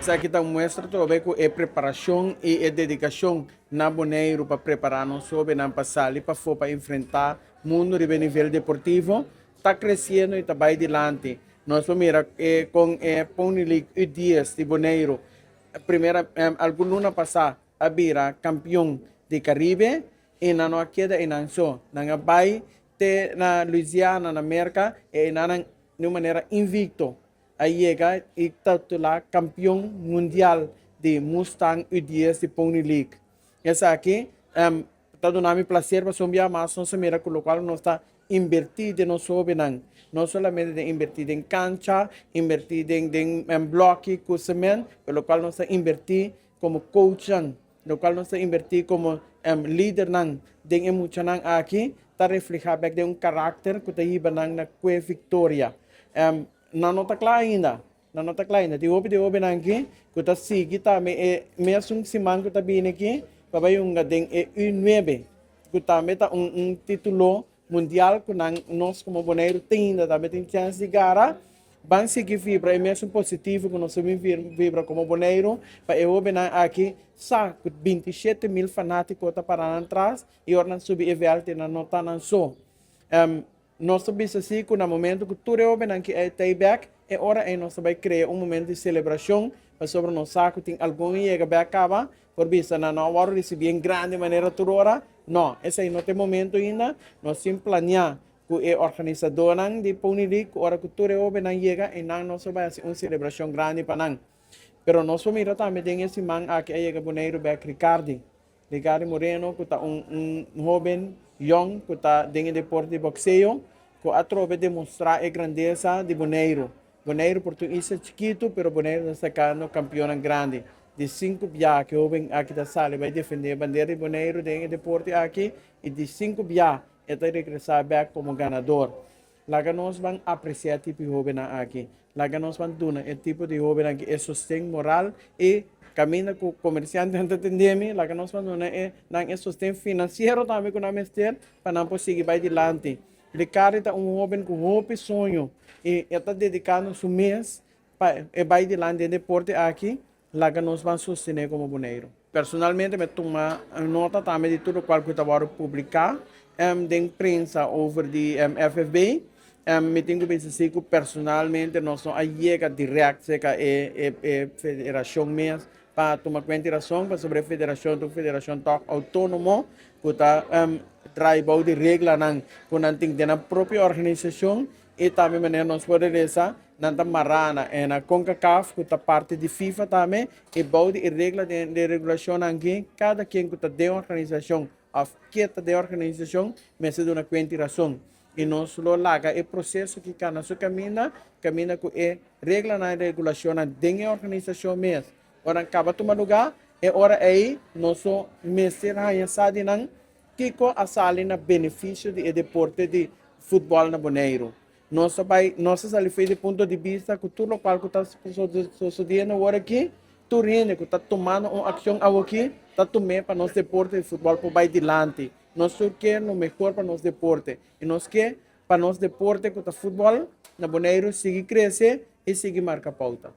Essa aqui está mostra também que é preparação e dedicação na Boneiro para preparar não soube não passar ali para enfrentar o mundo de nível deportivo. Está crescendo e está vai adiante. Nós vamos ver com Pony League e dias de Boneiro. Primeira, algum ano passado, a Bira campeão de Caribe e na nossa queda e não só. Na vai na Louisiana, na América, e de maneira invicto. Aí chega e titular campeão mundial de Mustang U10 de Pony League. Essa aqui está dando um prazer para sombrear mais nossa mira, com o qual nós está invertido no soube não somente invertido em cancha, invertido em bloque, cruzamento, pelo qual nós está invertido como coach, no qual nós está invertido como líder de emocional aqui, está reflejado de caráter que está iba na vitória. Não está claro ainda. Não está claro ainda. De oube aqui, que está seguindo também, mesmo se manco está bem aqui, para um gadem U9, que também está título mundial que nós como Boneiro também tem chance de ganhar. Vamos seguir fibra, é mesmo positivo que nós somos fibra como Boneiro, para eu oube aqui, sabe, 27 mil fanáticos está parando atrás, e agora subir e ver na nota não só. Nós sabemos assim que no momento que tudo é que é payback, é hora em nós vai criar momento de celebração, para sobre nós saco tem algum chega bem acaba, por vista na hora de se bem grande maneira toda hora. Não, esse aí não tem momento ainda, nós sim planear que é organizador de Pony League, hora que tudo é chega e nós vai fazer uma celebração grande para nós. Pero nós vamos ir também tem esse man aqui chega Boneiro Beck Ricardo Moreno, que está jovem, young, que está dentro do deporte de boxeo, que através de demonstrar a grandeza de Boneiro. Boneiro português é chiquito, pero Boneiro está sacando campeão grande. De 5 biá que jovem aqui da sala vai defender a bandeira de Boneiro dentro do deporte aqui, e de 5 biá está regressar back como ganador. Lá que nós vamos apreciar tipo de jovem aqui. Lá que nós vamos dar o tipo de jovem aqui é sustento moral e caminha com o comerciante antes de entender, lá que nós vamos dar sustento financeiro também com a mestre para não conseguir vai adiante. Ricardo é jovem com um sonho e está dedicando seu mês para vai adiante no deporte aqui, lá que nós vamos sustentar como Boneiro. Personalmente, me tomo nota também de tudo qual que eu vou publicar de imprensa over de FFB. Me tenho que dizer que personalmente nós não chega direto com a federação mesmo para tomar consideração sobre a federação autônoma que está trabalhando de regra que não tem na própria organização e também maneira nós podemos na Marana e na CONCACAF que está parte de FIFA também e bode e regra de regulação aqui cada quem que está de organização a quieta de organização mas é de uma consideração. E nós lo laga o processo que cada sua camina com a regra na regulação da organização mesmo. Ora acaba tomar lugar e ora aí nosso mestre aí sabe não que co a sala na benefício de deporte de futebol na Boneiro. Nossa sala foi de ponto de vista que tudo qual que está sucedendo agora aqui, tu rende que está tomando uma ação aqui, está tomando para nosso deporte de futebol para vai adiante. Nós queremos o melhor para nosso deporte. E nós queremos para nosso deporte que está futebol na Boneiro seguir crescer e seguir marcar pauta.